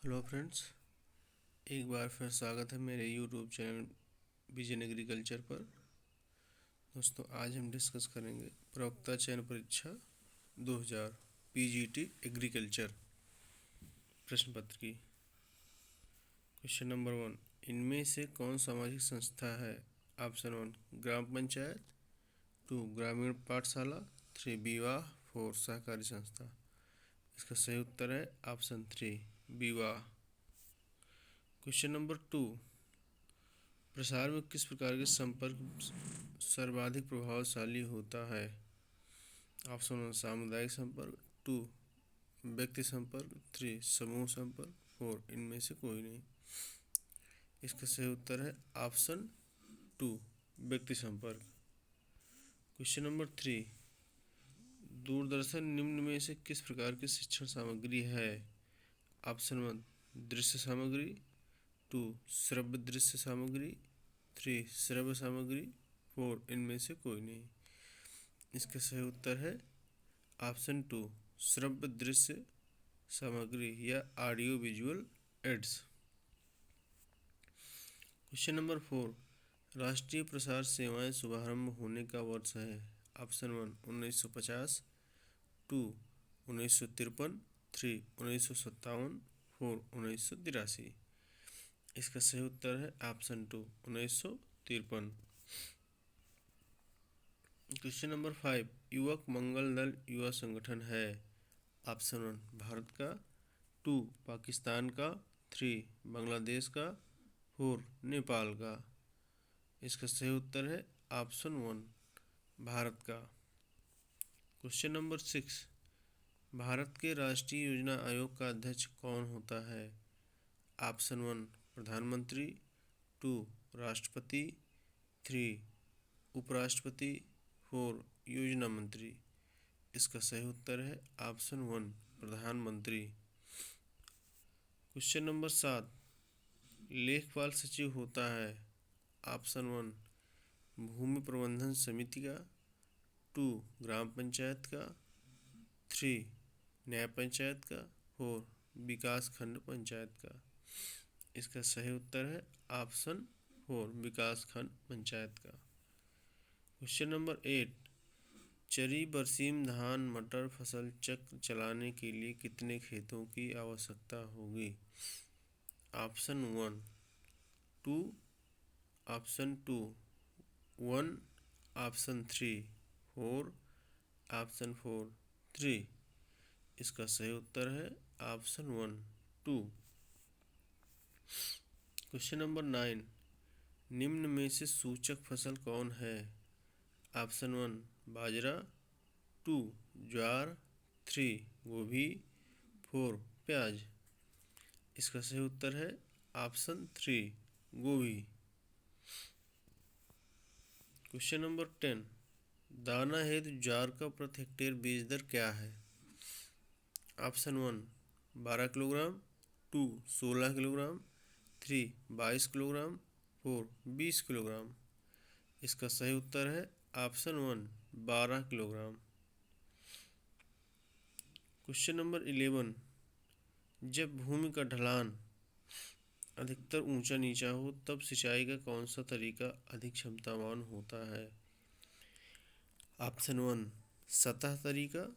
Hello friends, एक बार फिर स्वागत है मेरे यूट्यूब चैनल विजन एग्रीकल्चर पर। दोस्तों, आज हम डिस्कस करेंगे प्रवक्ता चयन परीक्षा 2000 पीजीटी एग्रीकल्चर प्रश्न पत्र की। क्वेश्चन नंबर 1, इनमें से कौन सामाजिक संस्था है? ऑप्शन 1 ग्राम पंचायत, 2 ग्रामीण पाठशाला, 3 विवाह, 4 सहकारी संस्था। इसका सही उत्तर है ऑप्शन 3 विवाह। क्वेश्चन नंबर 2, प्रसार में किस प्रकार के संपर्क सर्वाधिक प्रभावशाली होता है? ऑप्शन 1 सामुदायिक संपर्क, 2 व्यक्ति संपर्क, 3 समूह संपर्क, 4 इनमें से कोई नहीं। इसका सही उत्तर है ऑप्शन 2 व्यक्ति संपर्क। क्वेश्चन नंबर 3, दूरदर्शन निम्न में से किस प्रकार की शिक्षण सामग्री है? ऑप्शन 1 दृश्य सामग्री, 2 श्रव्य दृश्य सामग्री, 3 श्रव्य सामग्री, 4 इनमें से कोई नहीं। इसका सही उत्तर है ऑप्शन 2 श्रव्य दृश्य सामग्री या audio visual aids. Question number 4, राष्ट्रीय प्रसार सेवाएं शुभारंभ होने का वर्ष है? ऑप्शन 1 1950, 2 1953, 3 1957, 4 1983। इसका सही उत्तर है ऑप्शन 2 1953। क्वेश्चन नंबर 5, युवक मंगल दल युवा संगठन है? ऑप्शन 1 भारत का, 2 पाकिस्तान का, 3 बांग्लादेश का, 4 नेपाल का। इसका सही उत्तर है ऑप्शन 1 भारत का। क्वेश्चन नंबर 6, भारत के राष्ट्रीय योजना आयोग का अध्यक्ष कौन होता है? ऑप्शन 1 प्रधानमंत्री, 2 राष्ट्रपति, 3 उपराष्ट्रपति, 4 योजना मंत्री। इसका सही उत्तर है ऑप्शन 1 प्रधानमंत्री। क्वेश्चन नंबर 7, लेखपाल सचिव होता है? ऑप्शन 1 भूमि प्रबंधन समिति का, 2 ग्राम पंचायत का, 3 न्याय पंचायत का, 4 विकास खंड पंचायत का। इसका सही उत्तर है ऑप्शन 4 विकास खंड पंचायत का। क्वेश्चन नंबर 8, चरी बरसीम धान मटर फसल चक्र चलाने के लिए कितने खेतों की आवश्यकता होगी? Option 1 2, option 2 1, option 3 4, option 4 3। इसका सही उत्तर है ऑप्शन 1 2। क्वेश्चन नंबर 9, निम्न में से सूचक फसल कौन है? ऑप्शन 1 बाजरा, 2 ज्वार, 3 गोभी, 4 प्याज। इसका सही उत्तर है ऑप्शन 3 गोभी। क्वेश्चन नंबर 10, दाना हेतु ज्वार का प्रति हेक्टेयर बीज दर क्या है? Option 1 12 kilogram, 2 16 kilogram, 3 22 kilogram, 4 20 kilogram. इसका सही उत्तर है ऑप्शन 1 12 किलोग्राम। क्वेश्चन नंबर 11, जब भूमि का ढलान अधिकतर ऊंचा नीचा हो तब सिंचाई का कौन सा तरीका अधिक क्षमतावान होता है? ऑप्शन 1 सतह तरीका,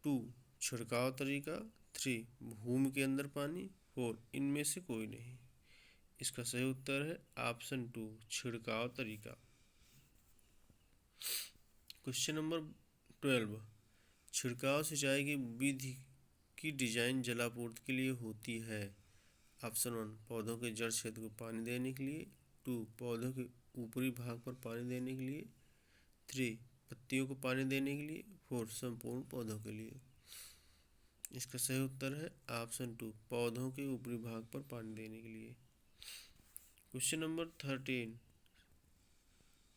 2 छिड़काव तरीका, 3 भूमि के अंदर पानी, 4 इनमें से कोई नहीं। इसका सही उत्तर है ऑप्शन 2 छिड़काव तरीका। क्वेश्चन नंबर 12, छिड़काव सिंचाई की विधि की डिजाइन जलापूर्ति के लिए होती है? ऑप्शन 1 पौधों के जड़ क्षेत्र को पानी देने के लिए, 2 पौधों के ऊपरी भाग पर पानी देने के लिए, 3 पत्तियों को पानी देने के लिए, 4 संपूर्ण पौधों के लिए। इसका सही उत्तर है ऑप्शन 2 पौधों के ऊपरी भाग पर पानी देने के लिए। क्वेश्चन नंबर 13,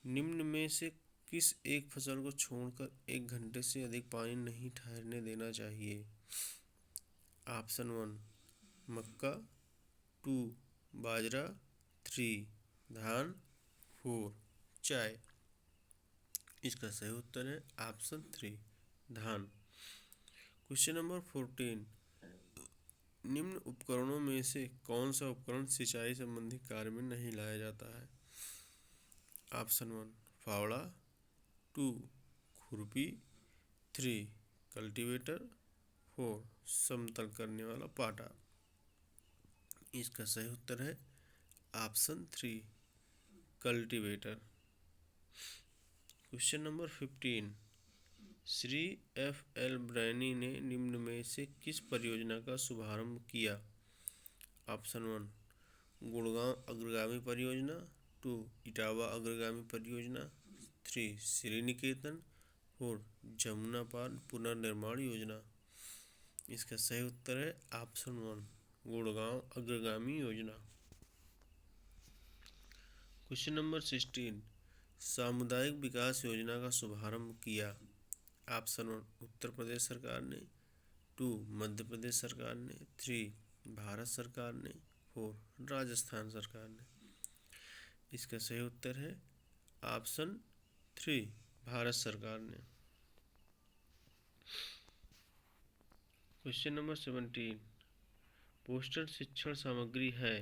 निम्न में से किस एक फसल को छोड़कर 1 घंटे से अधिक पानी नहीं ठहरने देना चाहिए? ऑप्शन 1 मक्का, 2 बाजरा, 3 धान, 4 चाय। इसका सही उत्तर है ऑप्शन 3 धान। क्वेश्चन नंबर 14, निम्न उपकरणों में से कौन सा उपकरण सिंचाई संबंधी कार्य में नहीं लाया जाता है? ऑप्शन 1 फावड़ा, 2 खुरपी, 3 कल्टीवेटर, 4 समतल करने वाला पाटा। इसका सही उत्तर है option 3 cultivator. Question number 15, Shri F.L. ब्रैनी ने निम्न में से किस परियोजना का शुभारंभ किया? ऑप्शन 1 गुड़गांव अग्रगामी परियोजना, 2 इटावा अग्रगामी परियोजना, 3 श्रीनिकेतन, 4 जमुना पार पुनर्निर्माण योजना। इसका सही उत्तर है ऑप्शन 1 गुड़गांव अग्रगामी योजना। क्वेश्चन नंबर 16, सामुदायिक विकास योजना का शुभारंभ किया? ऑप्शन 1 उत्तर प्रदेश सरकार ने, 2 मध्य प्रदेश सरकार ने, 3 भारत सरकार ने, 4 राजस्थान सरकार ने। इसका सही उत्तर है ऑप्शन 3 भारत सरकार ने। क्वेश्चन नंबर 17, पोस्टर शिक्षण सामग्री है?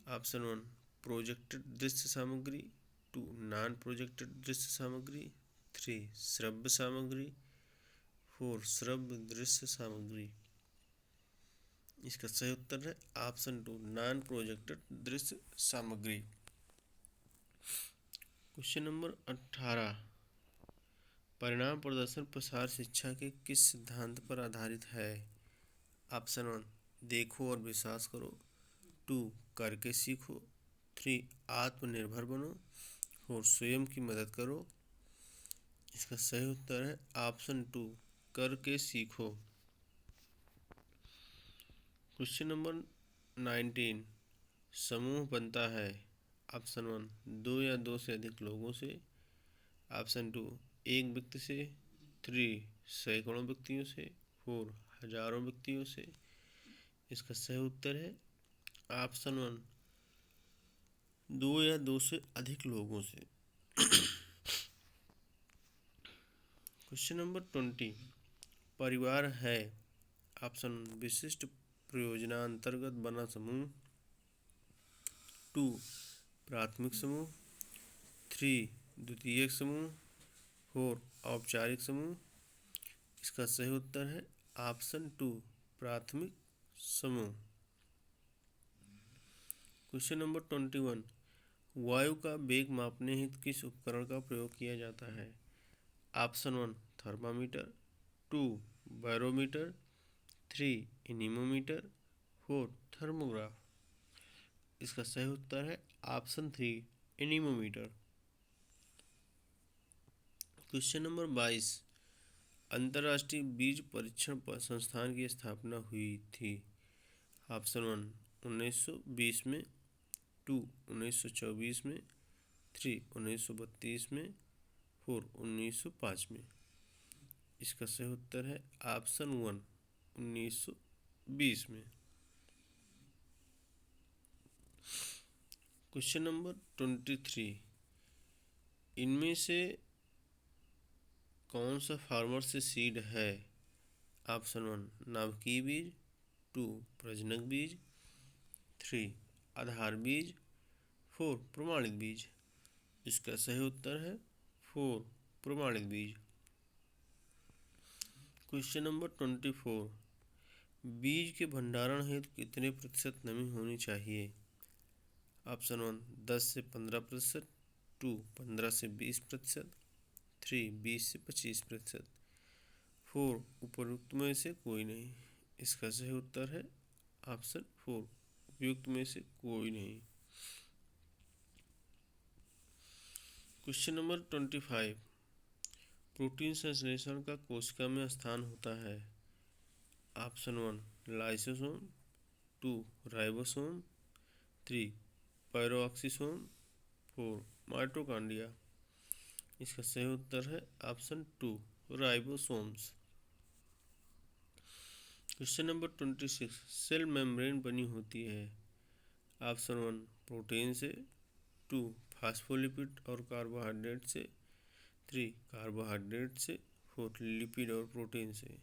ऑप्शन 1 प्रोजेक्टेड दृश्य सामग्री, 2 नॉन प्रोजेक्टेड दृश्य सामग्री, 3 श्रव्य सामग्री, 4 श्रव्य दृश्य सामग्री। इसका सही उत्तर है ऑप्शन 2 नॉन प्रोजेक्टेड दृश्य सामग्री। क्वेश्चन नंबर 18, परिणाम प्रदर्शन प्रसार शिक्षा के किस सिद्धांत पर आधारित है? ऑप्शन 1 देखो और विश्वास करो, 2 करके सीखो, 3 आत्मनिर्भर बनो, 4 स्वयं की मदद करो। इसका सही उत्तर है ऑप्शन 2 करके सीखो। क्वेश्चन नंबर 19, समूह बनता है? ऑप्शन 1 2 या 2 से अधिक लोगों से, ऑप्शन 2 एक व्यक्ति से, 3 सैकड़ों व्यक्तियों से, 4 हजारों व्यक्तियों से। इसका सही उत्तर है ऑप्शन 1 2 या 2 से अधिक लोगों से। क्वेश्चन नंबर 20, परिवार है? ऑप्शन विशिष्ट प्रयोजना अंतर्गत बना समूह, 2 प्राथमिक समूह, 3 द्वितीयक समूह, 4 औपचारिक समूह। इसका सही उत्तर है ऑप्शन 2 प्राथमिक समूह। क्वेश्चन नंबर 21, वायु का वेग मापने हेतु किस उपकरण का प्रयोग किया जाता है? Option 1 thermometer, 2 barometer, 3 anemometer, 4 thermograph. इसका सही उत्तर है ऑप्शन 3 एनीमोमीटर। क्वेश्चन नंबर 22, अंतर्राष्ट्रीय बीज परीक्षण संस्थान की स्थापना हुई थी? ऑप्शन 1 1920 में, 2 1924 में, 3 1932 में, 4 1905 में। इसका सही उत्तर है ऑप्शन 1 1920 में। क्वेश्चन नंबर 23, इनमें से कौन सा फार्मर से सीड है? ऑप्शन 1 नाभिकीय बीज, 2 प्रजनक बीज, 3 आधार बीज, 4 प्रमाणित बीज। इसका सही उत्तर है 4 प्रमाणित बीज। क्वेश्चन नंबर 24, बीज के भंडारण हेतु कितने प्रतिशत नमी होनी चाहिए? ऑप्शन 1 10 से 15%, 2 15 से 20%, 3 20 से 25%, 4 उपयुक्त में से कोई नहीं। इसका सही उत्तर है ऑप्शन 4 उपयुक्त में से कोई नहीं। क्वेश्चन नंबर 25, प्रोटीन संश्लेषण का कोशिका में स्थान होता है? Option 1 lysosome, 2 ribosome, 3 peroxisome, 4 mitochondria. इसका सही उत्तर है option 2 ribosomes. Question number 26, cell membrane बनी होती है? ऑप्शन 1 प्रोटीन से, 2 फास्फोलिपिड और कार्बोहाइड्रेट से, 3 कार्बोहाइड्रेट से, 4 लिपिड और प्रोटीन से।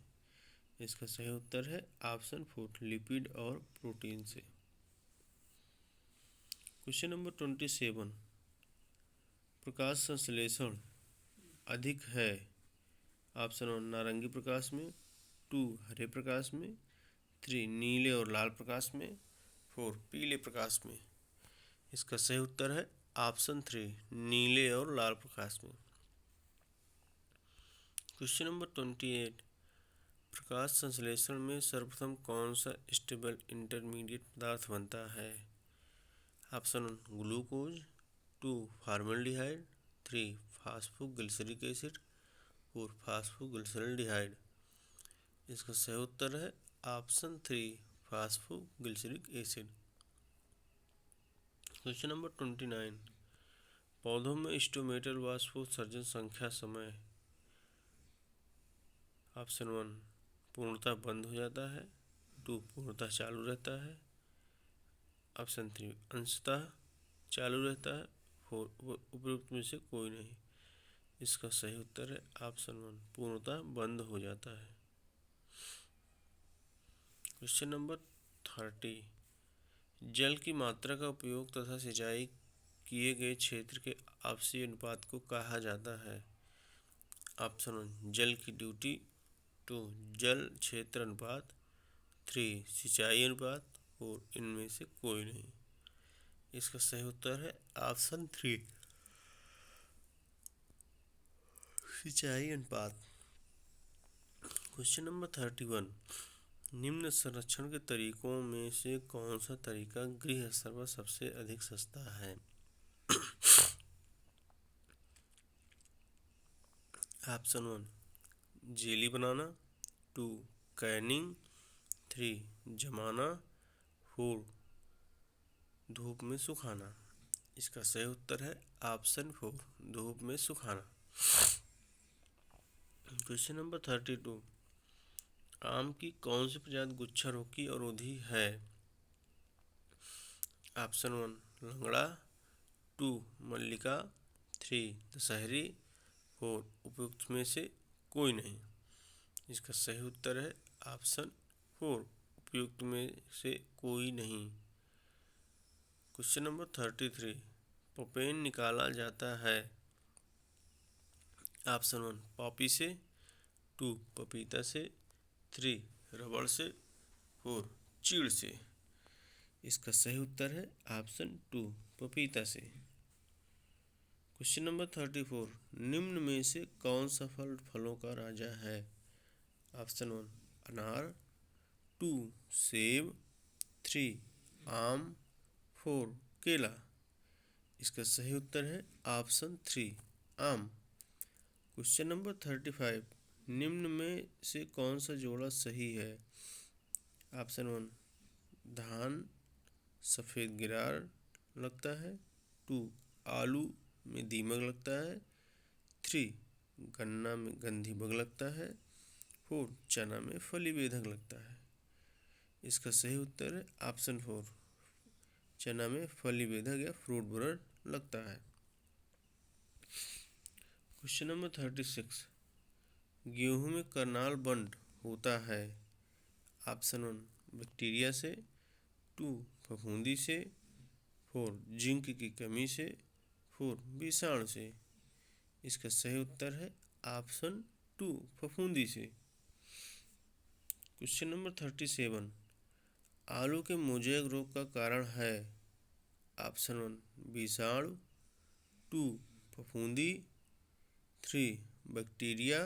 इसका सही उत्तर है ऑप्शन 4 लिपिड और प्रोटीन से। क्वेश्चन नंबर 27, प्रकाश संश्लेषण अधिक है। ऑप्शन 1 नारंगी प्रकाश में, 2 हरे प्रकाश में, 3 नीले और लाल प्रकाश में, 4 पीले प्रकाश में। इसका सही उत्तर है ऑप्शन 3 नीले और लाल प्रकाश में। क्वेश्चन नंबर 28, प्रकाश संश्लेषण में सर्वप्रथम कौन सा स्टेबल इंटरमीडिएट पदार्थ बनता है। Option 1 glucose, 2 formaldehyde, 3 phosphoglyceric acid, 4 फास्फोग्लिसरल्डिहाइड। इसका सही उत्तर है option 3 phosphoglyceric acid. Question number 29, पौधों में स्टोमेटल वाष्पोत्सर्जन संख्या समय। ऑप्शन 1 पूर्णतः बंद हो जाता है, 2 पूर्णतः चालू रहता है, ऑप्शन 3 अंशतः चालू रहता है, 4 उपयुक्त में से कोई नहीं। इसका सही उत्तर है ऑप्शन 1 पूर्णतः बंद हो जाता है। क्वेश्चन नंबर 30, जल की मात्रा का उपयोग तथा सिंचाई किए गए क्षेत्र के आपसी अनुपात को कहा जाता है। ऑप्शन 1 जल की ड्यूटी, 2 जल क्षेत्र अनुपात, 3 सिंचाई अनुपात, 4 इनमें से कोई नहीं। इसका सही उत्तर है ऑप्शन 3 सिंचाई अनुपात। क्वेश्चन नंबर 31, निम्न संरक्षण के तरीकों में से कौन सा तरीका गृह स्तर पर सबसे अधिक सस्ता है। ऑप्शन 1 जेली बनाना, 2 कैनिंग, 3 जमाना, 4 धूप में सुखाना। इसका सही उत्तर है ऑप्शन 4 धूप में सुखाना। क्वेश्चन नंबर 32, आम की कौन सी प्रजाति गुच्छारोही और अवरोधी है। ऑप्शन 1 लंगड़ा, 2 मल्लिका, 3 दशहरी, 4 उपयुक्त में से कोई नहीं। इसका सही उत्तर है ऑप्शन 4 उपयुक्त में से कोई नहीं। क्वेश्चन नंबर 33, पपेन निकाला जाता है। ऑप्शन 1 पॉपी से, 2 पपीता से, 3 रबड़ से, 4 चीड़ से। इसका सही उत्तर है ऑप्शन 2 पपीता से। क्वेश्चन नंबर 34, निम्न में से कौन सा फल फलों का राजा है। ऑप्शन 1 अनार, 2 सेब, 3 आम, 4 केला। इसका सही उत्तर है ऑप्शन 3 आम। क्वेश्चन नंबर 35, निम्न में से कौन सा जोड़ा सही है। ऑप्शन 1 धान सफ़ेद गिरार लगता है, 2 आलू में दीमक लगता है, 3 गन्ना में गंधी बग लगता है, 4 चना में फली बेधक लगता है। इसका सही उत्तर है ऑप्शन 4 चना में फली बेधक या फ्रूट बोरर लगता है। क्वेश्चन नंबर 36, गेहूं में करनाल बंड होता है। ऑप्शन 1 बैक्टीरिया से, 2 फफूंदी से, 4 जिंक की कमी से, 4 विषाणु से। इसका सही उत्तर है ऑप्शन 2 फफूंदी से। क्वेश्चन नंबर 37, आलू के मोज़ेक रोग का कारण है। ऑप्शन 1 विषाणु, 2 फफूंदी, 3 बैक्टीरिया,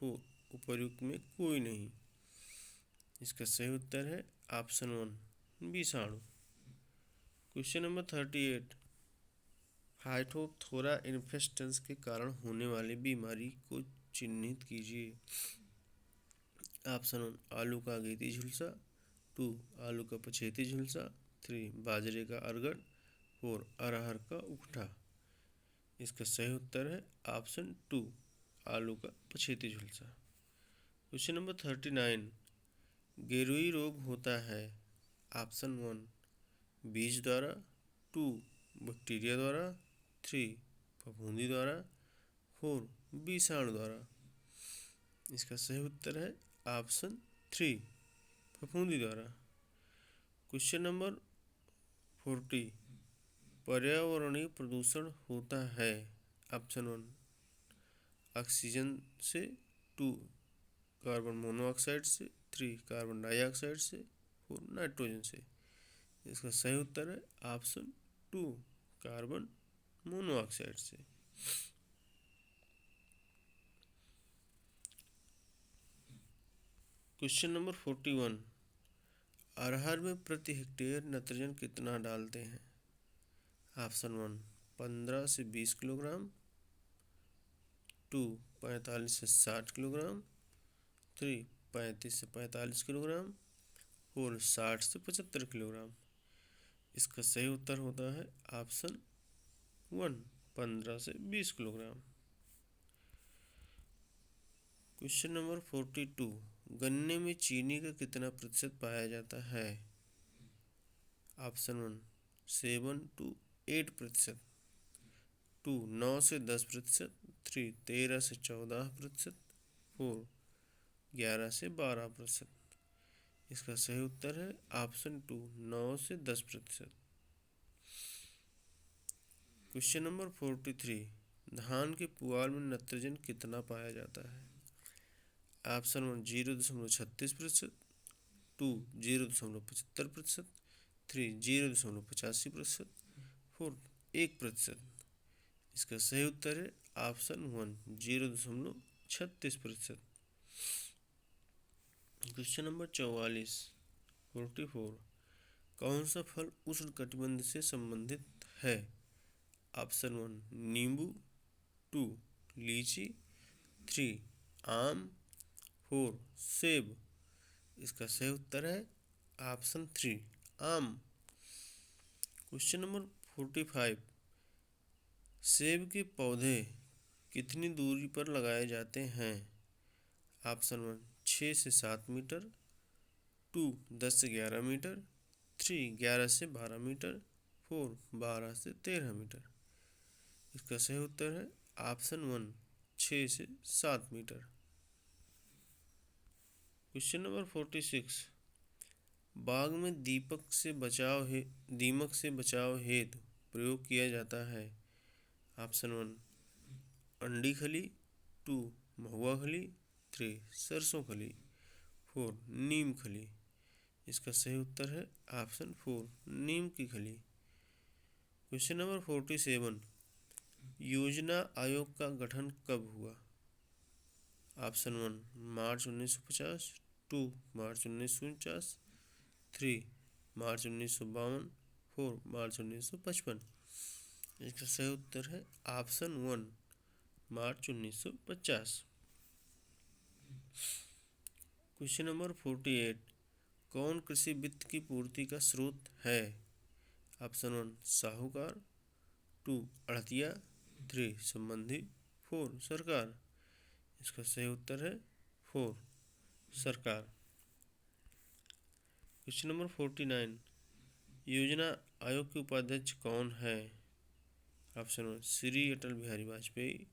4 उपर्युक्त में कोई नहीं। इसका सही उत्तर है ऑप्शन 1 विषाणु। क्वेश्चन नंबर 38, फाइटोप्थोरा इन्फेस्टेंस के कारण होने वाली बीमारी को चिन्हित कीजिए। ऑप्शन 1 आलू का अगेती झुलसा, 2 आलू का पछेती झुलसा, 3 बाजरे का अरगड़, 4 अरहर का उखठा। इसका सही उत्तर है ऑप्शन 2 आलू का पछेती झुलसा। क्वेश्चन नंबर 39, गेरुई रोग होता है। ऑप्शन 1 बीज द्वारा, 2 बैक्टीरिया द्वारा, 3 फफूंदी द्वारा, 4 विषाणु द्वारा। इसका सही उत्तर है ऑप्शन 3 फफूंदी द्वारा। क्वेश्चन नंबर 40 पर्यावरणीय प्रदूषण होता है। ऑप्शन 1 ऑक्सीजन से, 2 कार्बन मोनोऑक्साइड से, 3 कार्बन डाइऑक्साइड से, 4 नाइट्रोजन से। इसका सही उत्तर है ऑप्शन 2 कार्बन मोनोऑक्साइड से। क्वेश्चन नंबर 41 अरहर में प्रति हेक्टेयर नाइट्रोजन कितना डालते हैं। ऑप्शन 1 15 से 20 किलोग्राम, 2 45 से 60 किलोग्राम, 3 35 से 45 किलोग्राम, 4 60 से 75 किलोग्राम। इसका सही उत्तर होता है ऑप्शन 1 15 से 20 किलोग्राम। क्वेश्चन नंबर 42 गन्ने में चीनी का कितना प्रतिशत पाया जाता है। ऑप्शन 1 7 to 8%, 2 9 से 10%, 3 13 से 14%, 4 11 से 12%। इसका सही उत्तर है ऑप्शन 2 9 से 10%। क्वेश्चन नंबर 43 धान के पुआल में नाइट्रोजन कितना पाया जाता है। ऑप्शन 1 0.36%, 2 0.75%, 3 0.85%, 4 1%। इसका सही उत्तर है ऑप्शन 1 0.36%। क्वेश्चन नंबर 44 कौन सा फल उष्ण कटिबंध से संबंधित है। ऑप्शन 1 नींबू, 2 लीची, 3 आम, 4 सेब। इसका सही उत्तर है ऑप्शन 3 आम। क्वेश्चन नंबर 45 सेब के पौधे कितनी दूरी पर लगाए जाते हैं। ऑप्शन 1 6 से 7 मीटर, 2 10 से 11 मीटर, 3 11 से 12 मीटर, 4 12 से 13 मीटर। इसका सही उत्तर है ऑप्शन 1 6 से 7 मीटर। क्वेश्चन नंबर 46 बाग में दीमक से बचाव हेतु प्रयोग किया जाता है। ऑप्शन 1 अंडी खली, 2 महुआ खली, 3 सरसों खली, 4 नीम खली। इसका सही उत्तर है ऑप्शन 4 नीम की खली। क्वेश्चन नंबर 47 योजना आयोग का गठन कब हुआ। ऑप्शन 1 मार्च 1950, 2 मार्च 1949, 3 मार्च 1952, 4 मार्च 1955। इसका सही उत्तर है ऑप्शन 1 मार्च 1950। क्वेश्चन नंबर 48 कौन कृषि वित्त की पूर्ति का स्रोत है। ऑप्शन 1 साहूकार, 2 अड़तिया, 3 संबंधी, 4 सरकार। इसका सही उत्तर है 4 सरकार। क्वेश्चन नंबर 49 योजना आयोग के उपाध्यक्ष कौन है। ऑप्शन 1 श्री अटल बिहारी वाजपेयी,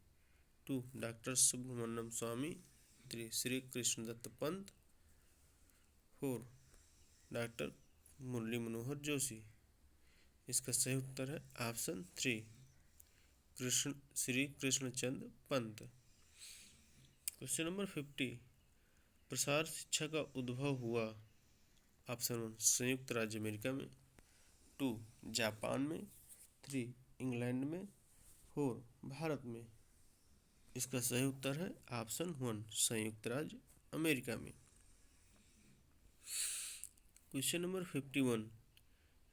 2 डॉक्टर सुब्रमण्यम स्वामी, 3 श्री कृष्णदत्त पंत, 4 डॉक्टर मुरली मनोहर जोशी। इसका सही उत्तर है option 3 Shri Krishnachandra Pant. Question number 50 प्रसार शिक्षा का उद्भव हुआ। ऑप्शन 1 संयुक्त राज्य अमेरिका में, 2 जापान में, 3 इंग्लैंड में, 4 भारत में। इसका सही उत्तर है ऑप्शन 1 संयुक्त राज्य अमेरिका में। क्वेश्चन नंबर 51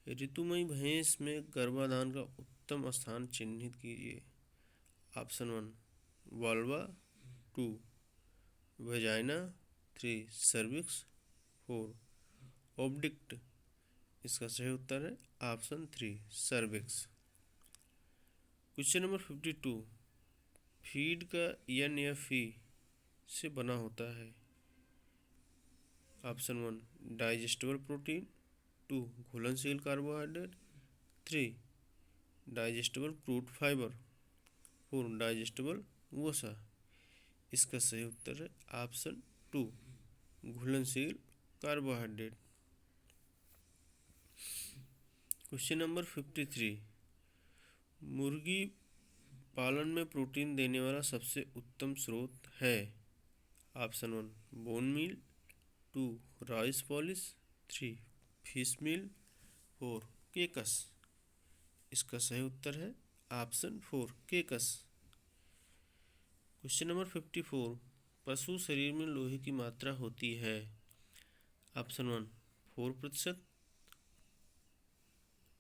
ऋतुमयी भैंस में गर्भाधान का उत्तम स्थान चिन्हित कीजिए। Option 1 vulva, 2 vagina, 3 cervix, 4 ओब्डिक्ट। इसका सही उत्तर है option 3 cervix. Question number 52 feed का एन या फी से बना होता है। ऑप्शन 1 डाइजेस्टिबल प्रोटीन, 2 घुलनशील carbohydrate, 3 digestible crude fibre, 4 digestible वसा। इसका सही उत्तर है ऑप्शन 2 घुलनशील कार्बोहाइड्रेट। क्वेश्चन नंबर 53, मुर्गी पालन में प्रोटीन देने वाला सबसे उत्तम स्रोत है। Option 1 bone meal, 2 rice polish, 3 fish meal, 4 cakes. इसका सही उत्तर है ऑप्शन 4 केकस। क्वेश्चन नंबर 54, पशु शरीर में लोहे की मात्रा होती है। ऑप्शन 1 4%,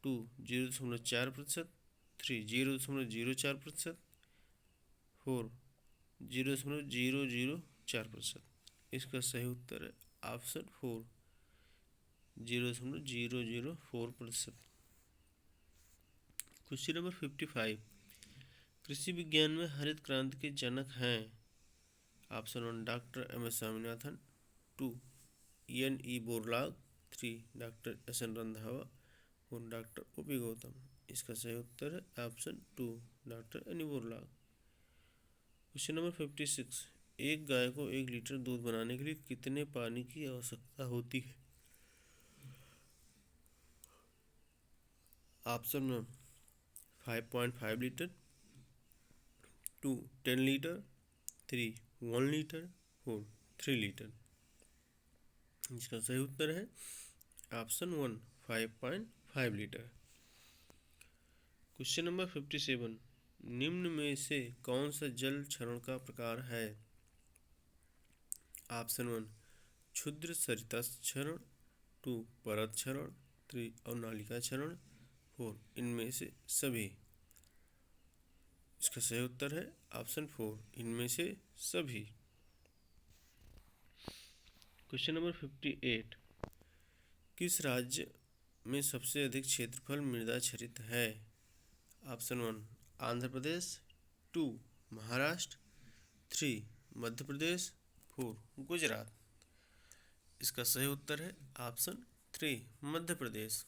2 0.4%, 3 0.04%, 4 0.004%। इसका सही उत्तर है ऑप्शन 4 0.004%। क्वेश्चन नंबर 55, कृषि विज्ञान में हरित क्रांति के जनक हैं। Option 1 doctor M S. Swaminathan, 2 N.E. Borlaug, 3 doctor S.N. Randhawa, 4 doctor O.P. Gautam. इसका सही उत्तर है option 2 doctor N.E. Borlaug. Question number 56, एक गाय को 1 लीटर दूध बनाने के लिए कितने पानी की आवश्यकता होती है। Option 1 5.5 litre, 2 10 litre, 3 1 litre, 4 3 litre. इसका सही उत्तर है ऑप्शन 1 5.5 लीटर। क्वेश्चन नंबर 57, निम्न में से कौन सा जल क्षरण का प्रकार है। ऑप्शन 1 क्षुद्र सरिता क्षरण, 2 परत क्षरण, 3 अवनालिका क्षरण, 4 इनमें से सभी। इसका सही उत्तर है ऑप्शन 4 इनमें से सभी। क्वेश्चन नंबर 58, किस राज्य में सबसे अधिक क्षेत्रफल मृदा क्षरित है। ऑप्शन 1 आंध्र प्रदेश, 2 महाराष्ट्र, 3 मध्य प्रदेश, 4 गुजरात। इसका सही उत्तर है option 3 Madhya Pradesh.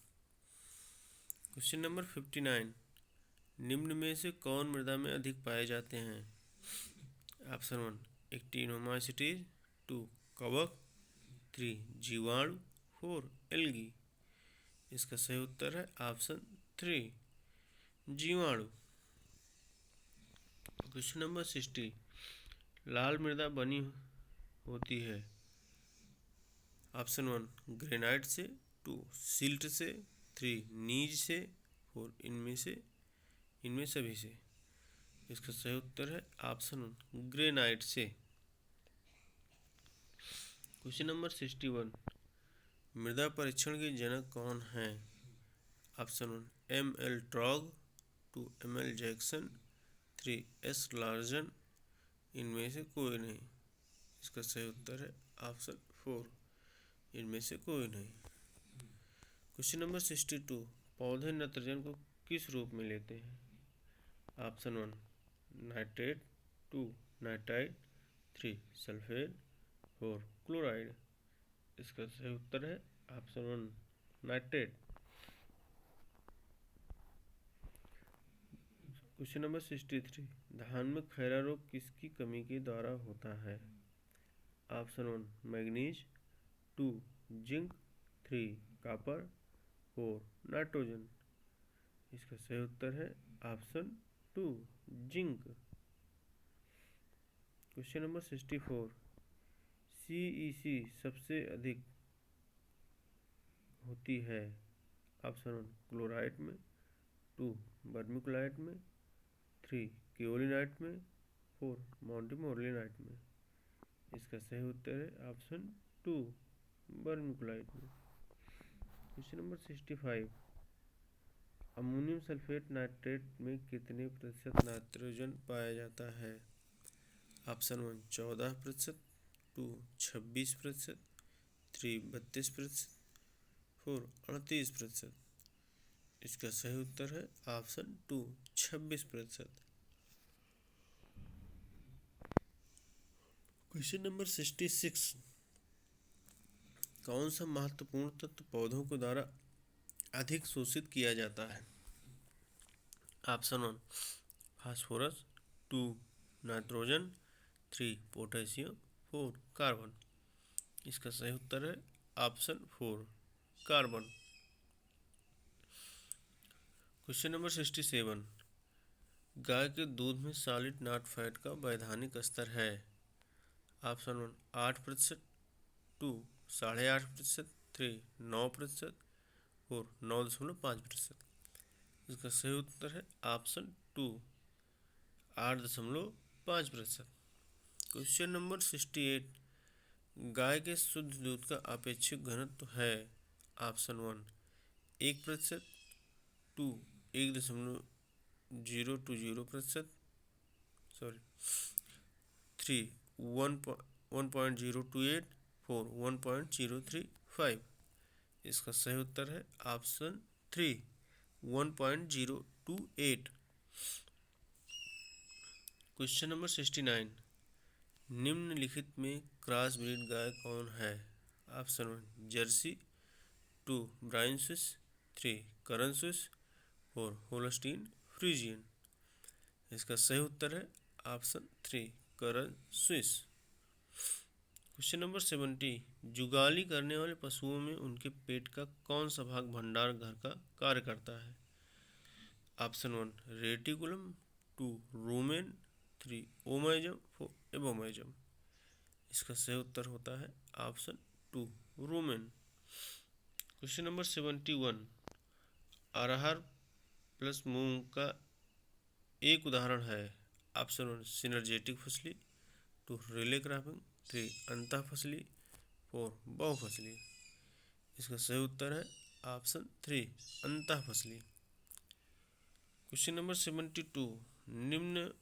Question number 59, निम्न में से कौन मृदा में अधिक पाए जाते हैं। ऑप्शन 1 एक्टिनोमाइसीटीज, 2 कवक, 3 जीवाणु, 4 एल्गी। इसका सही उत्तर है ऑप्शन 3 जीवाणु। क्वेश्चन नंबर 60, लाल मृदा बनी होती है। ऑप्शन 1 ग्रेनाइट से, 2 सिल्ट से, 3 नीज से, 4 इनमें सभी से। इसका सही उत्तर है ऑप्शन 1 ग्रेनाइट से। क्वेश्चन नंबर 61, मृदा परीक्षण के जनक कौन हैं। Option 1 M.L. ट्रॉग, 2 M.L. Jackson, 3 S. Larsen. इनमें से कोई नहीं। इसका सही उत्तर है ऑप्शन 4 इनमें से कोई नहीं। क्वेश्चन नंबर 62, पौधे नाइट्रोजन को किस रूप में लेते हैं। Option 1 nitrate, 2 nitrite, 3 sulphate, 4 chloride. इसका सही उत्तर है ऑप्शन 1 नाइट्रेट। क्वेश्चन नंबर 63, धान में खैरा रोग किसकी कमी के द्वारा होता है। Option 1 manganese, 2 zinc, 3 copper, 4 nitrogen. इसका सही उत्तर है option 2 zinc. Question number 64, CEC सबसे अधिक होती है। ऑप्शन 1 क्लोराइड में, 2 वर्मिकुलाइट में, 3 केओलिनाइट में, 4 मॉन्टीमोर्लिनाइट में। इसका सही उत्तर है ऑप्शन 2 वर्मिकुलाइट में। Question number 65, ammonium sulphate nitrate में कितने प्रतिशत नाइट्रोजन पाया जाता है। ऑप्शन 1 14%, 2 26%, 3 32%, 4 38%। इसका सही उत्तर है ऑप्शन 2 26%। क्वेश्चन नंबर 66, कौन सा महत्वपूर्ण तत्व पौधों के द्वारा अधिक शोषित किया जाता है। Option 1 phosphorus, 2 nitrogen, 3 potassium, 4 carbon. इसका सही उत्तर है ऑप्शन 4 कार्बन। क्वेश्चन नंबर 67, गाय के दूध में सॉलिड नॉट फैट का वैधानिक स्तर है। ऑप्शन 1 8%, 2 8.5%, 3 9%, 4 9.5%। इसका सही उत्तर है ऑप्शन 2 8.5%। क्वेश्चन नंबर 68, गाय के शुद्ध दूध का अपेक्षित घनत्व है। Option 1 1%, 2 1.020%, sorry 3 1.028, 4 1.035। इसका सही उत्तर है ऑप्शन 3 1.028। क्वेश्चन नंबर 69, निम्नलिखित में क्रॉस ब्रीड गाय कौन है। ऑप्शन 1 जर्सी, 2 ब्राउन स्विस, 3 करन स्विस, 4 होल्स्टीन फ्रीजियन। इसका सही उत्तर है ऑप्शन 3 करन स्विस। क्वेश्चन नंबर 70, जुगाली करने वाले पशुओं में उनके पेट का कौन सा भाग भंडार घर का कार्य करता है। Option 1 reticulum, 2 rumen, 3 ओमाइजम, 4 एबोमाइजम। इसका सही उत्तर होता है ऑप्शन 2 रूमेन। क्वेश्चन नंबर 71, अरहर प्लस मूंग का एक उदाहरण है। ऑप्शन 1 सिनर्जेटिक फसली, 2 रिले क्रॉपिंग, 3 अंतः फसली, 4 बहु फसली। इसका सही उत्तर है ऑप्शन 3 अंतः फसली। क्वेश्चन नंबर 72, निम्न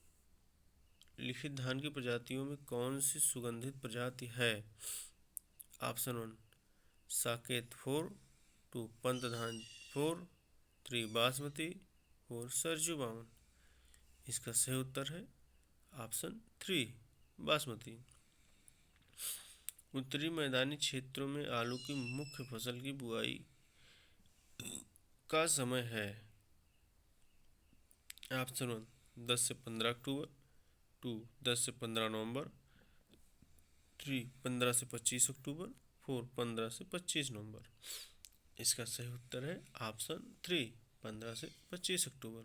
लिखित धान की प्रजातियों में कौन सी सुगंधित प्रजाति है। ऑप्शन 1 साकेत 4, 2 पंत धान 4, 3 बासमती, 4 सरजू बावन। इसका सही उत्तर है ऑप्शन 3 बासमती। उत्तरी मैदानी क्षेत्रों में आलू की मुख्य फसल की बुआई का समय है। ऑप्शन 1 10 से 15 अक्टूबर, 2 10 से 15 नवंबर, 3 15 से 25 अक्टूबर, 4 15 से 25 नवंबर। इसका सही उत्तर है ऑप्शन 3 15 से 25 अक्टूबर।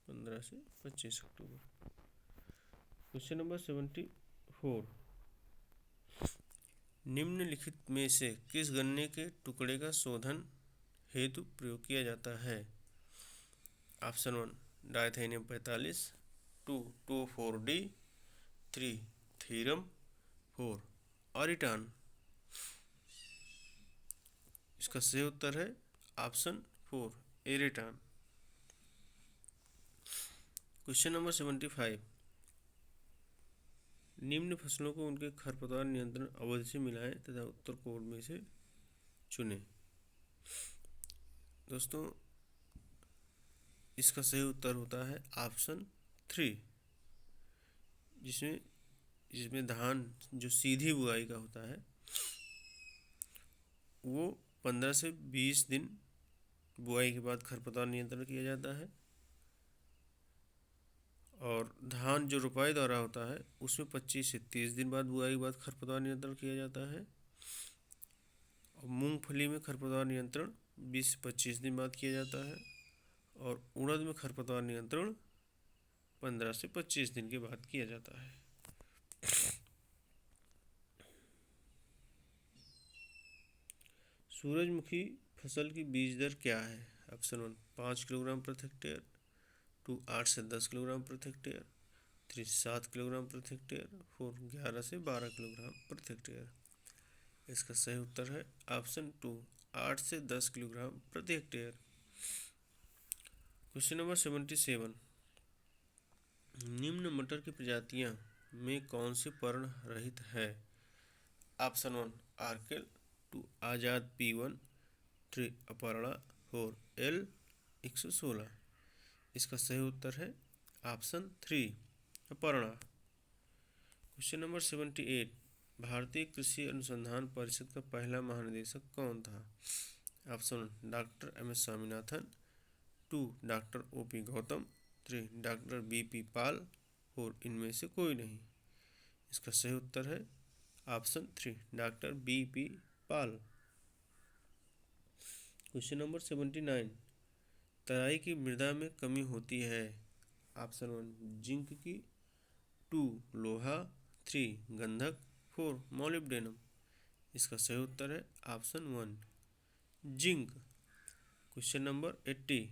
15 से 25 अक्टूबर। क्वेश्चन नंबर 74, निम्नलिखित में से किस गन्ने के टुकड़े का शोधन हेतु प्रयोग किया जाता है। Option 1 डायथेनियम 45, 2 2,4-D, 3 theorem, 4 ऑरिटान। इसका सही उत्तर है ऑप्शन 4 एरिटान। क्वेश्चन नंबर 75, निम्न फसलों को उनके खरपतवार नियंत्रण अवधि से मिलाएं तथा उत्तर कोड में से चुनें। दोस्तों इसका सही उत्तर होता है ऑप्शन 3, जिसमें धान जो सीधी बुआई का होता है वो 15 से 20 दिन बुआई के बाद खरपतवार नियंत्रण किया जाता है, और धान जो रोपाई द्वारा होता है उसमें 25 से 30 दिन बाद बुआई के बाद खरपतवार नियंत्रण किया जाता है, और मूंगफली में खरपतवार नियंत्रण 20 से 25 दिन बाद किया जाता है, और उड़द में खरपतवार नियंत्रण 15 से 25 दिन के बाद किया जाता है। सूरजमुखी फसल की बीज दर क्या है। ऑप्शन 1 5 किलोग्राम प्रति हेक्टेयर, 2 8 से 10 किलोग्राम प्रति हेक्टेयर, 3 7 किलोग्राम प्रति हेक्टेयर, 4 11 से 12 किलोग्राम प्रति हेक्टेयर। इसका सही उत्तर है ऑप्शन 2 8 से 10 किलोग्राम प्रति हेक्टेयर। क्वेश्चन नंबर 77, निम्न मटर की प्रजातियां में कौन सी पर्ण रहित है। ऑप्शन 1 आर्केल, 2 आज़ाद P1, 3 अपर्णा, 4 L 116। इसका सही उत्तर है ऑप्शन 3 अपर्णा। क्वेश्चन नंबर 78, भारतीय कृषि अनुसंधान परिषद का पहला महानिदेशक कौन था। Option 1 doctor M S Swaminathan, 2 doctor O.P. Gautam, 3 doctor B.P. पाल, 4 इनमें से कोई नहीं। इसका सही उत्तर है ऑप्शन 3 डॉक्टर B.P. पाल। क्वेश्चन नंबर 79, तराई की मृदा में कमी होती है। ऑप्शन 1 जिंक की, 2 लोहा, 3 गंधक, 4 मोलिब्डेनम। इसका सही उत्तर है ऑप्शन 1 जिंक। क्वेश्चन नंबर 80,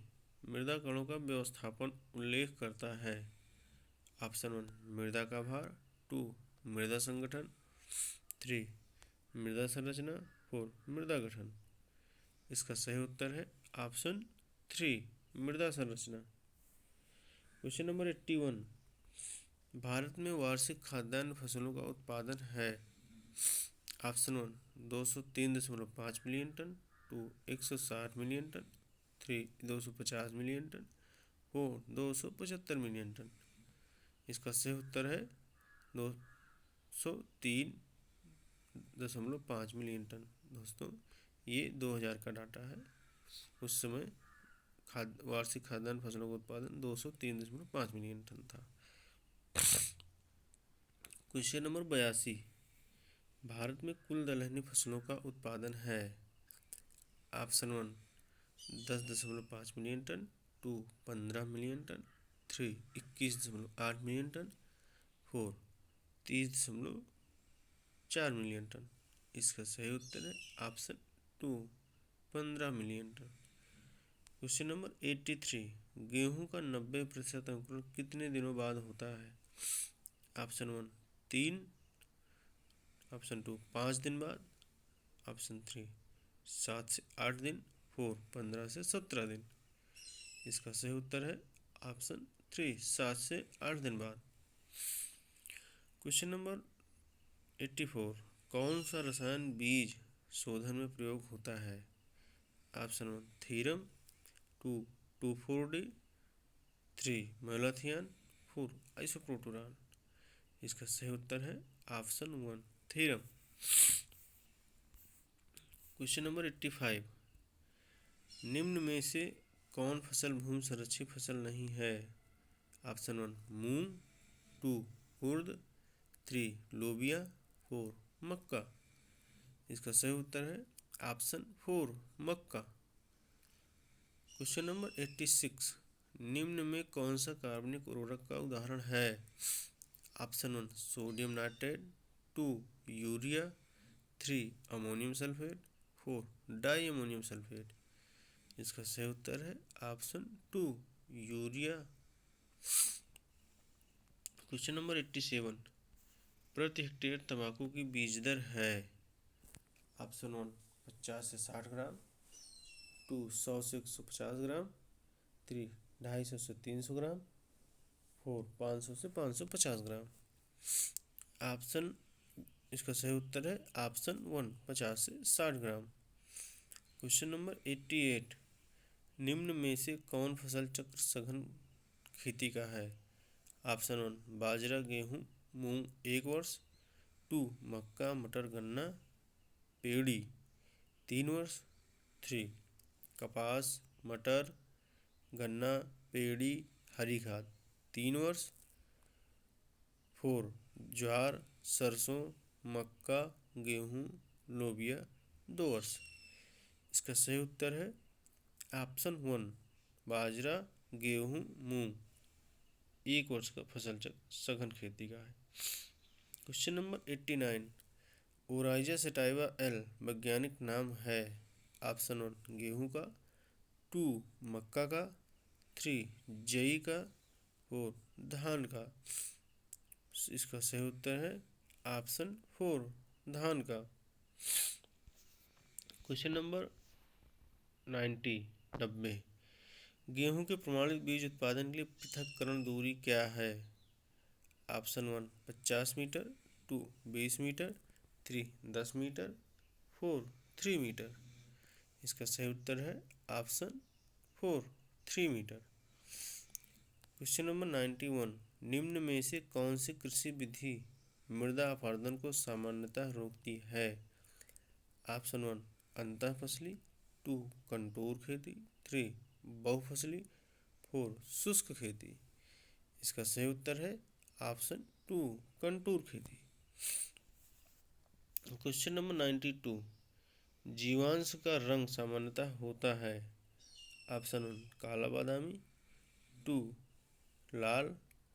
मृदा कणों का व्यवस्थापन उल्लेख करता है। ऑप्शन 1 मृदा का भार, 2 मृदा संगठन, 3 मृदा संरचना, 4 मृदा गठन। इसका सही उत्तर है ऑप्शन 3 मृदा संरचना। क्वेश्चन नंबर 81, भारत में वार्षिक खाद्यान्न फसलों का उत्पादन है। Option 1 203.5 million tonne, 2 160 million tonne, 3 250 million tonne, 4 275 million tonne. इसका सही उत्तर है 203.5 मिलियन टन। दोस्तों ये 2000 का डाटा है, उस समय वार्षिक खाद्यान्न फसलों का उत्पादन 203.5 मिलियन टन था। क्वेश्चन नंबर 82, भारत में कुल दलहनी फसलों का उत्पादन है। Option 1 10.5 million tonne, 2 15 million tonne, 3 21.8 million tonne, 4 30.4 million tonne. इसका सही उत्तर है option 2 15 million tonne. Question number 83, गेहूं का 90% अंकुरण कितने दिनों बाद होता है। ऑप्शन 1 3, ऑप्शन 2 5 दिन बाद, ऑप्शन 3 7 से 8 दिन, 4 15 से 17 दिन। इसका सही उत्तर है ऑप्शन 3 7 से 8 दिन बाद। क्वेश्चन नंबर 84, कौन सा रसायन बीज शोधन में प्रयोग होता है। Option 1 theorem, 2 2,4-D, 3 malathion, 4 आइसोप्रोटोरान। इसका सही उत्तर है ऑप्शन 1 थीरम। क्वेश्चन नंबर 85, निम्न में से कौन फसल भूमि संरक्षित फसल नहीं है। ऑप्शन 1 मूंग, 2 उर्द, 3 लोबिया, 4 मक्का। इसका सही उत्तर है ऑप्शन 4 मक्का। क्वेश्चन नंबर 86, निम्न में कौन सा कार्बनिक उर्वरक का उदाहरण है। Option 1 sodium nitrate, 2 urea, 3 ammonium sulphate, 4 di ammonium sulphate. इसका सही उत्तर है ऑप्शन 2 यूरिया। क्वेश्चन नंबर 87, प्रति हेक्टेयर तंबाकू की बीज दर है। ऑप्शन 1 50 से 60 ग्राम, 2 100 से 150 ग्राम, 3 250 से 300 ग्राम, 4 500 से 550 ग्राम। ऑप्शन इसका सही उत्तर है ऑप्शन 1 50 से 60 ग्राम। क्वेश्चन नंबर 88, निम्न में से कौन फसल चक्र सघन खेती का है। ऑप्शन 1 बाजरा गेहूँ मूंग 1 वर्ष, 2 मक्का मटर गन्ना पेड़ी 3 वर्ष, 3 कपास मटर गन्ना पेड़ी हरी खाद 3 वर्ष, 4 ज्वार सरसों मक्का गेहूँ लोबिया 2 वर्ष। इसका सही उत्तर है ऑप्शन 1 बाजरा गेहूँ मूंग 1 वर्ष का फसल चक्र सघन खेती का है। Question number 89, Oryza sativa L वैज्ञानिक नाम है। ऑप्शन 1 गेहूं का, 2 मक्का का, 3 जई का, 4 धान का। इसका सही उत्तर है ऑप्शन 4 धान का। क्वेश्चन नंबर 90 गेहूं के प्रमाणित बीज उत्पादन के लिए पृथक्करण दूरी क्या है। Option 1 50 metre, 2 20 metre, 3 10 metre, 4 3 metre. इसका सही उत्तर है ऑप्शन 4 3 मीटर। क्वेश्चन नंबर 91, निम्न में से कौन सी कृषि विधि मृदा अपरदन को सामान्यतः रोकती है। ऑप्शन 1 अंतः फसली, 2 कंटूर खेती, 3 बहुफसली। 4 शुष्क खेती। इसका सही उत्तर है ऑप्शन 2 कंटूर खेती। क्वेश्चन नंबर 92, जीवांश का रंग सामान्यतः होता है। ऑप्शन 1 काला बादामी, 2 लाल,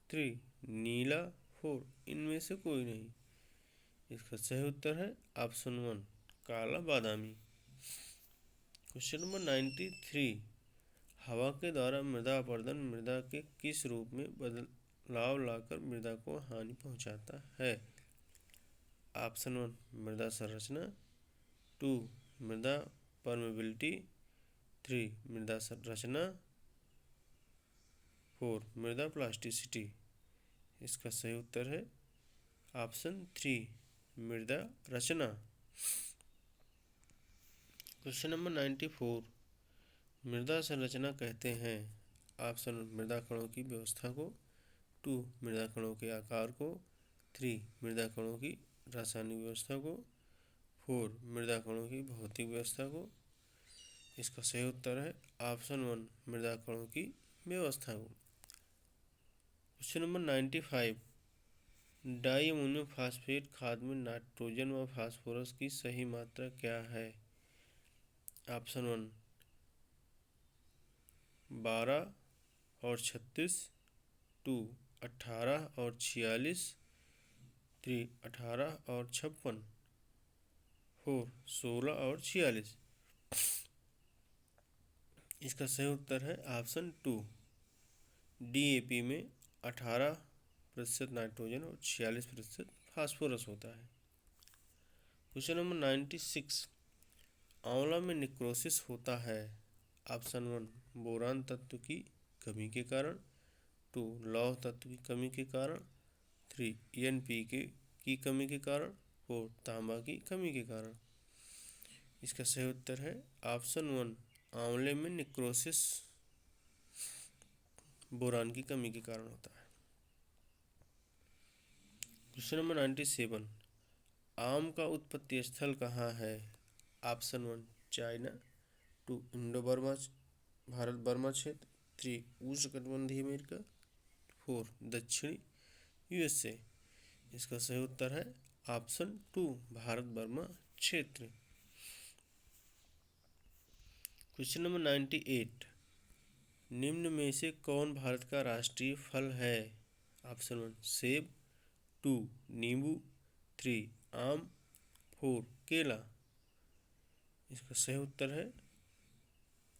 3 नीला, 4 इनमें से कोई नहीं। इसका सही उत्तर है ऑप्शन 1 काला बादामी। क्वेश्चन नंबर 93, हवा के द्वारा मृदा अपरदन मृदा के किस रूप में बदलाव लाकर मृदा को हानि पहुंचाता है। ऑप्शन 1 मृदा संरचना, 2 मृदा परमेबिलिटी, 3 मृदा संरचना, 4 मृदा प्लास्टिसिटी। इसका सही उत्तर है ऑप्शन 3 मृदा रचना। क्वेश्चन नंबर 94, मृदा संरचना कहते हैं। ऑप्शन 1 मृदा कणों की व्यवस्था को, 2 मृदा कणों के आकार को, 3 मृदा कणों की रासायनिक व्यवस्था को, 4 मृदा कणों की भौतिक व्यवस्था को। इसका सही उत्तर है ऑप्शन 1 मृदा कणों की व्यवस्था को। Question number 95, di ammonium phosphate खाद में नाइट्रोजन व फास्फोरस की सही मात्रा क्या है। ऑप्शन 1 12 और 36, 2 18 और 46, 3 18 और 56, 4 16 और 46। इसका सही उत्तर है ऑप्शन 2 DAP में 18% नाइट्रोजन और 46% फास्फोरस होता है। क्वेश्चन नंबर 96, आंवला में निक्रोसिस होता है। ऑप्शन 1 बोरान तत्व की कमी के कारण, 2 लौह तत्व की कमी के कारण, 3 NPK की कमी के कारण, 4 तांबा की कमी के कारण। इसका सही उत्तर है ऑप्शन 1 आंवले में निक्रोसिस बोरान की कमी के कारण होता है। क्वेश्चन नंबर 97, आम का उत्पत्ति स्थल कहाँ है। Option 1 China, 2 Indo Burma Bharat Burma क्षेत्र, 3 उष्णकटिबंधीय अमेरिका, 4 दक्षिणी USA। इसका सही उत्तर है ऑप्शन 2 भारत बर्मा क्षेत्र। क्वेश्चन नंबर 98, निम्न में से कौन भारत का राष्ट्रीय फल है। ऑप्शन 1 सेब, 2 नींबू, 3 आम, 4 केला। इसका सही उत्तर है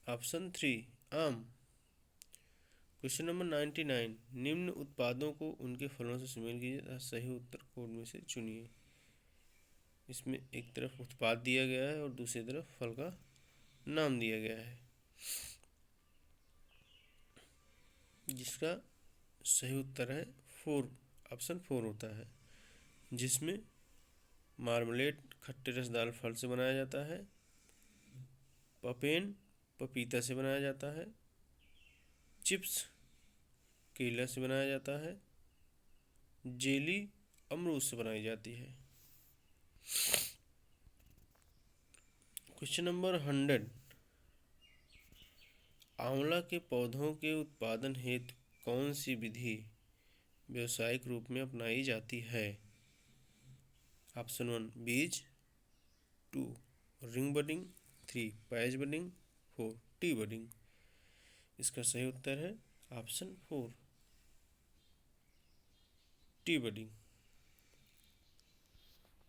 ऑप्शन 3 आम। क्वेश्चन नंबर 99, निम्न उत्पादों को उनके फलों से सुमेल कीजिए तथा सही उत्तर कोड में से चुनिए। इसमें एक तरफ उत्पाद दिया गया है और दूसरी तरफ फल का नाम दिया गया है, जिसका सही उत्तर है 4 ऑप्शन 4 होता है, जिसमें मार्मलेट खट्टे रसदार फल से बनाया जाता है, पपेन पपीता से बनाया जाता है, चिप्स केला से बनाया जाता है, जेली अमरूद से बनाई जाती है। क्वेश्चन नंबर 100, आंवला के पौधों के उत्पादन हेतु कौन सी विधि व्यावसायिक रूप में अपनाई जाती है। ऑप्शन 1 बीज, 2 ring budding, 3 patch budding, 4 T budding. इसका सही उत्तर है ऑप्शन 4 टी बडिंग।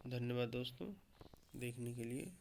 धन्यवाद दोस्तों देखने के लिए।